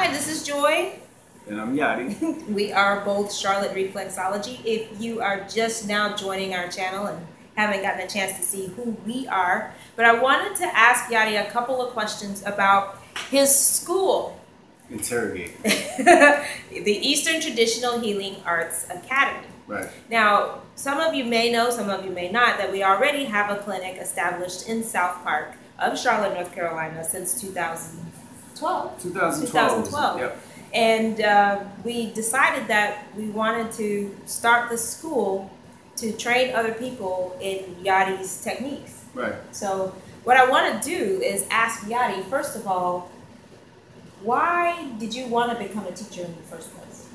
Hi, this is Joy. And I'm Yadi. We are both Charlotte Reflexology. If you are just now joining our channel and haven't gotten a chance to see who we are, but I wanted to ask Yadi a couple of questions about his school, Interrogate. the Eastern Traditional Healing Arts Academy. Right. Now, some of you may know, some of you may not, that we already have a clinic established in South Park of Charlotte, North Carolina since 2012. 2012. Yep. And we decided that we wanted to start the school to train other people in Yadi's techniques. Right. So what I want to do is ask Yadi, first of all, why did you want to become a teacher in the first place?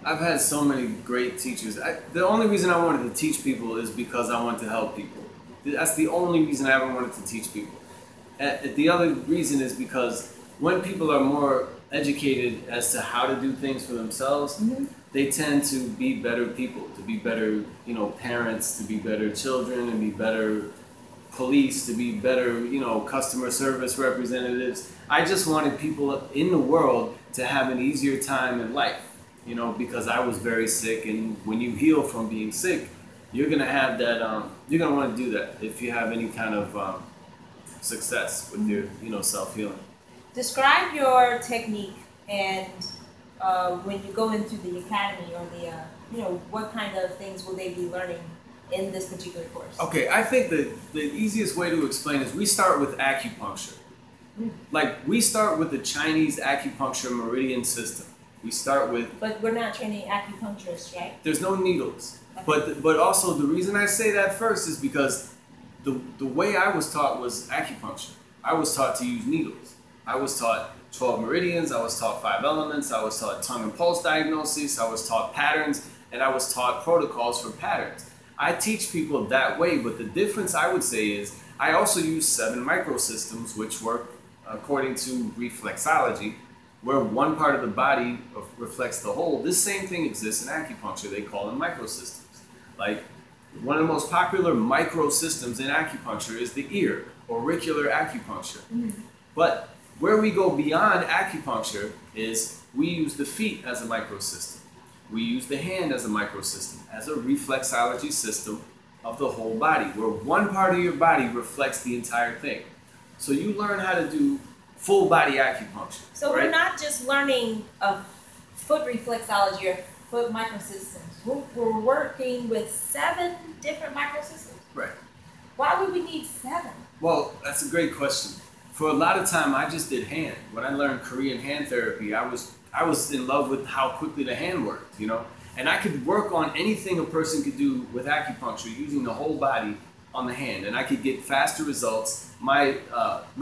I've had so many great teachers. The only reason I wanted to teach people is because I wanted to help people. That's the only reason I ever wanted to teach people. The other reason is because when people are more educated as to how to do things for themselves, they tend to be better people, to be better, parents, to be better children, and be better police, to be better, customer service representatives. I just wanted people in the world to have an easier time in life, because I was very sick, and when you heal from being sick, you're gonna have that. You're gonna want to do that if you have any kind of success with your, self-healing. Describe your technique and when you go into the academy or the, what kind of things will they be learning in this particular course? Okay, I think that the easiest way to explain is we start with acupuncture. Like, we start with the Chinese acupuncture meridian system. We start with... But we're not training acupuncturists, right? There's no needles. Okay. But also, the reason I say that first is because the way I was taught was acupuncture. I was taught to use needles. I was taught 12 meridians, I was taught 5 elements, I was taught tongue and pulse diagnosis, I was taught patterns, and I was taught protocols for patterns. I teach people that way, but the difference I would say is I also use 7 microsystems, which work according to reflexology, where one part of the body reflects the whole. This same thing exists in acupuncture. They call them microsystems. Like, one of the most popular microsystems in acupuncture is the ear, auricular acupuncture. But where we go beyond acupuncture is we use the feet as a microsystem. We use the hand as a microsystem, as a reflexology system of the whole body, where one part of your body reflects the entire thing. So you learn how to do full body acupuncture. So right? We're not just learning a foot reflexology or foot microsystems. We're working with 7 different microsystems. Right. Why would we need 7? Well, that's a great question. For a lot of time, I just did hand. When I learned Korean hand therapy, I was in love with how quickly the hand worked, And I could work on anything a person could do with acupuncture using the whole body on the hand, and I could get faster results. My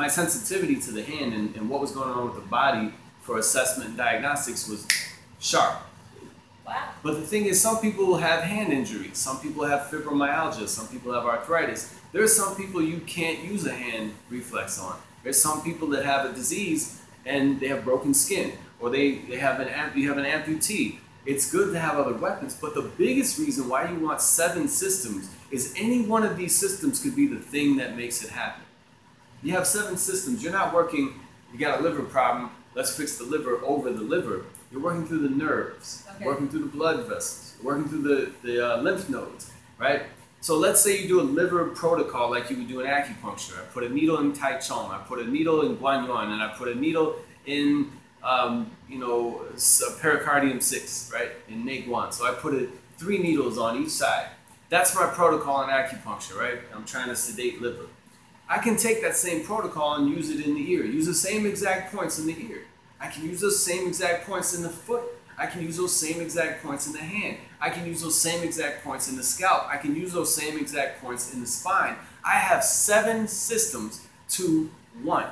sensitivity to the hand and what was going on with the body for assessment and diagnostics was sharp. Wow. But the thing is, some people have hand injuries, some people have fibromyalgia, some people have arthritis. There are some people you can't use a hand reflex on. There's some people that have a disease and they have broken skin, or you have an amputee. It's good to have other weapons, but the biggest reason why you want 7 systems is any one of these systems could be the thing that makes it happen. You have 7 systems. You're not working, you got a liver problem, let's fix the liver over the liver. You're working through the nerves, working through the blood vessels, working through the lymph nodes, right? So let's say you do a liver protocol like you would do in acupuncture. I put a needle in Tai Chong, I put a needle in Guanyuan, and I put a needle in, pericardium 6, right, in Neiguan. So I put 3 needles on each side. That's my protocol in acupuncture, right? I'm trying to sedate liver. I can take that same protocol and use it in the ear. Use the same exact points in the ear. I can use those same exact points in the foot. I can use those same exact points in the hand. I can use those same exact points in the scalp. I can use those same exact points in the spine. I have 7 systems to 1.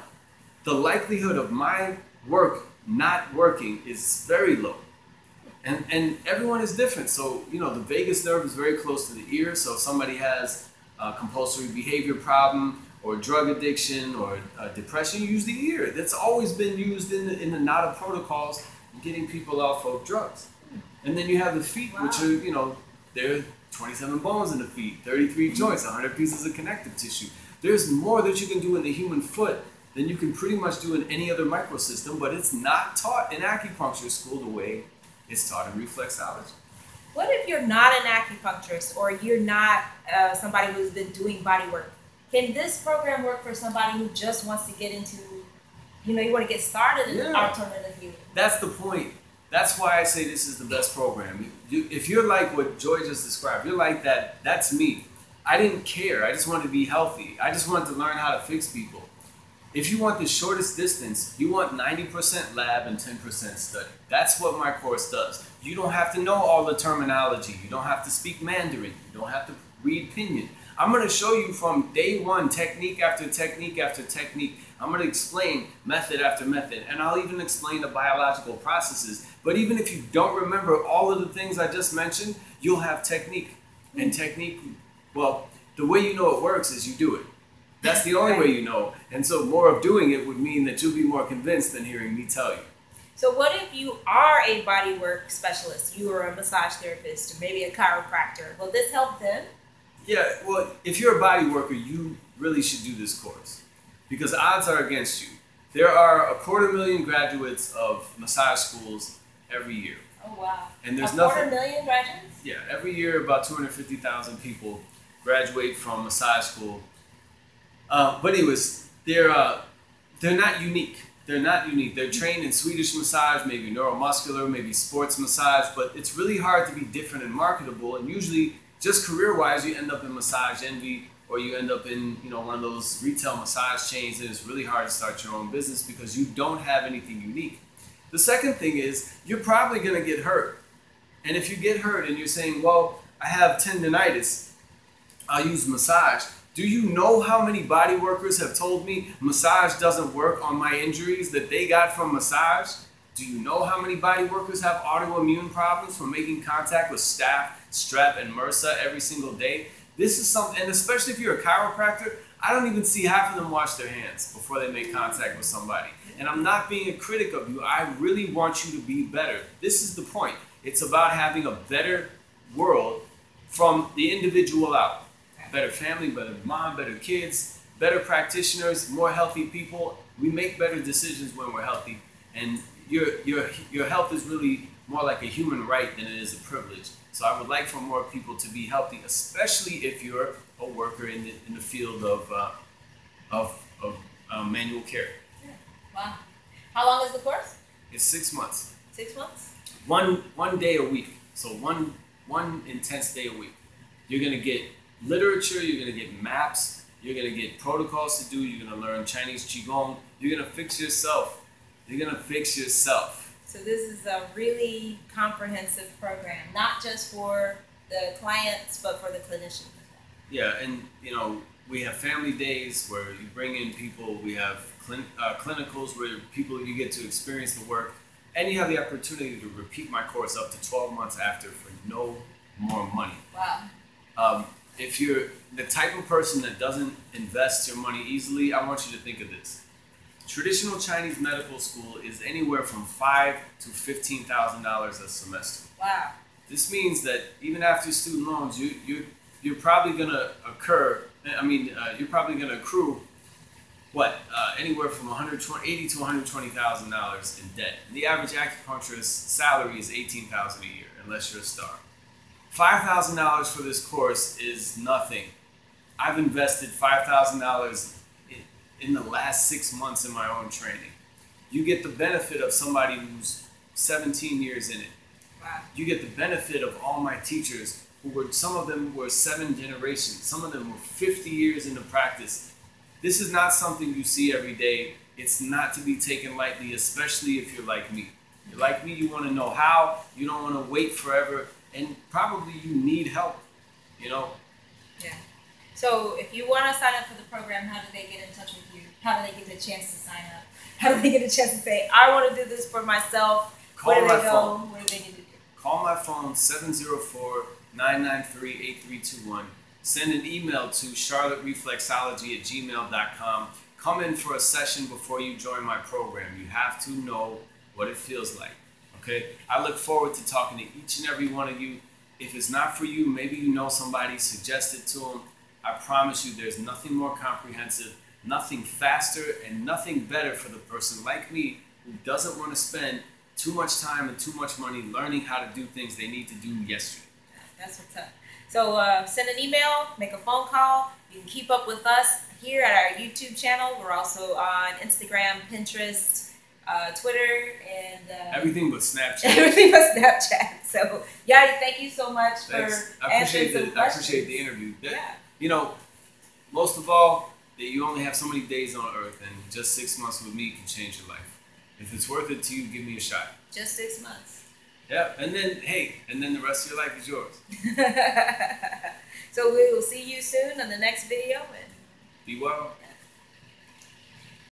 The likelihood of my work not working is very low. And everyone is different. So, the vagus nerve is very close to the ear. So if somebody has a compulsory behavior problem or drug addiction or depression, you use the ear. That's always been used in the NADA protocols, getting people off of drugs. And then you have the feet, which are, there are 27 bones in the feet, 33 joints, 100 pieces of connective tissue. There's more that you can do in the human foot then you can pretty much do in any other microsystem, but it's not taught in acupuncture school the way it's taught in reflexology. What if you're not an acupuncturist or you're not somebody who's been doing body work? Can this program work for somebody who just wants to get into, you want to get started in alternative healing? That's the point. That's why I say this is the best program. If you're like what Joy just described, you're like that, that's me. I didn't care. I just wanted to be healthy. I just wanted to learn how to fix people. If you want the shortest distance, you want 90% lab and 10% study. That's what my course does. You don't have to know all the terminology. You don't have to speak Mandarin. You don't have to read Pinyin. I'm going to show you from day one, technique after technique after technique. I'm going to explain method after method, and I'll even explain the biological processes. But even if you don't remember all of the things I just mentioned, you'll have technique. And technique, well, the way you know it works is you do it. That's the only way you know. And so more of doing it would mean that you'll be more convinced than hearing me tell you. So what if you are a bodywork specialist, you are a massage therapist, or maybe a chiropractor? Will this help them? Yeah, well, if you're a body worker, you really should do this course because odds are against you. There are 250,000 graduates of massage schools every year. Oh, wow. And there's 250,000 graduates? Yeah, every year about 250,000 people graduate from massage school. But anyways, they're not unique. They're not unique. They're trained in Swedish massage, maybe neuromuscular, maybe sports massage, but it's really hard to be different and marketable. And usually, just career-wise, you end up in Massage Envy, or you end up in one of those retail massage chains, and it's really hard to start your own business because you don't have anything unique. The second thing is you're probably going to get hurt. And if you get hurt and you're saying, well, I have tendonitis, I'll use massage. Do you know how many body workers have told me massage doesn't work on my injuries that they got from massage? Do you know how many body workers have autoimmune problems from making contact with staph, strep, and MRSA every single day? This is something, and especially if you're a chiropractor, I don't even see half of them wash their hands before they make contact with somebody. And I'm not being a critic of you. I really want you to be better. This is the point. It's about having a better world from the individual out. Better family, better mom, better kids, better practitioners, more healthy people. We make better decisions when we're healthy. And your health is really more like a human right than it is a privilege. So I would like for more people to be healthy, especially if you're a worker in the field of manual care. Yeah. Wow. How long is the course? It's 6 months. 6 months? One day a week. So one intense day a week. You're gonna get literature, you're going to get maps, you're going to get protocols to do, you're going to learn Chinese Qigong, you're going to fix yourself. You're going to fix yourself. So this is a really comprehensive program, not just for the clients, but for the clinicians as well. Yeah, and we have family days where you bring in people, we have clinicals where you get to experience the work, and you have the opportunity to repeat my course up to 12 months after for no more money. Wow. If you're the type of person that doesn't invest your money easily, I want you to think of this. Traditional Chinese medical school is anywhere from $5,000 to $15,000 a semester. Wow. This means that even after student loans, you're probably going to you're probably going to accrue anywhere from $80,000 to $120,000 in debt. And the average acupuncturist's salary is $18,000 a year, unless you're a star. $5,000 for this course is nothing. I've invested $5,000 in the last 6 months in my own training. You get the benefit of somebody who's 17 years in it. Wow. You get the benefit of all my teachers some of them were 7 generations. Some of them were 50 years into practice. This is not something you see every day. It's not to be taken lightly, especially if you're like me. You're like me, you want to know how, you don't want to wait forever. And probably you need help, Yeah. So if you want to sign up for the program, how do they get in touch with you? How do they get the chance to sign up? How do they get a chance to say, I want to do this for myself? Where do they go? What do they need to do? Call my phone, 704-993-8321. Send an email to charlottereflexology@gmail.com. Come in for a session before you join my program. You have to know what it feels like. Okay, I look forward to talking to each and every one of you. If it's not for you, maybe you know somebody, suggest it to them. I promise you there's nothing more comprehensive nothing faster and nothing better for the person like me who doesn't want to spend too much time and too much money learning how to do things they need to do yesterday. That's what's up. So send an email, make a phone call. You can keep up with us here at our YouTube channel. We're also on Instagram, Pinterest, Twitter, and everything but Snapchat. Everything but Snapchat. So, Yadi, thank you so much Thanks. for answering some questions. I appreciate the interview. Yeah. You know, most of all, that you only have so many days on Earth, and just 6 months with me can change your life. If it's worth it to you, give me a shot. Just 6 months. Yeah, and then the rest of your life is yours. So we will see you soon on the next video. And be well.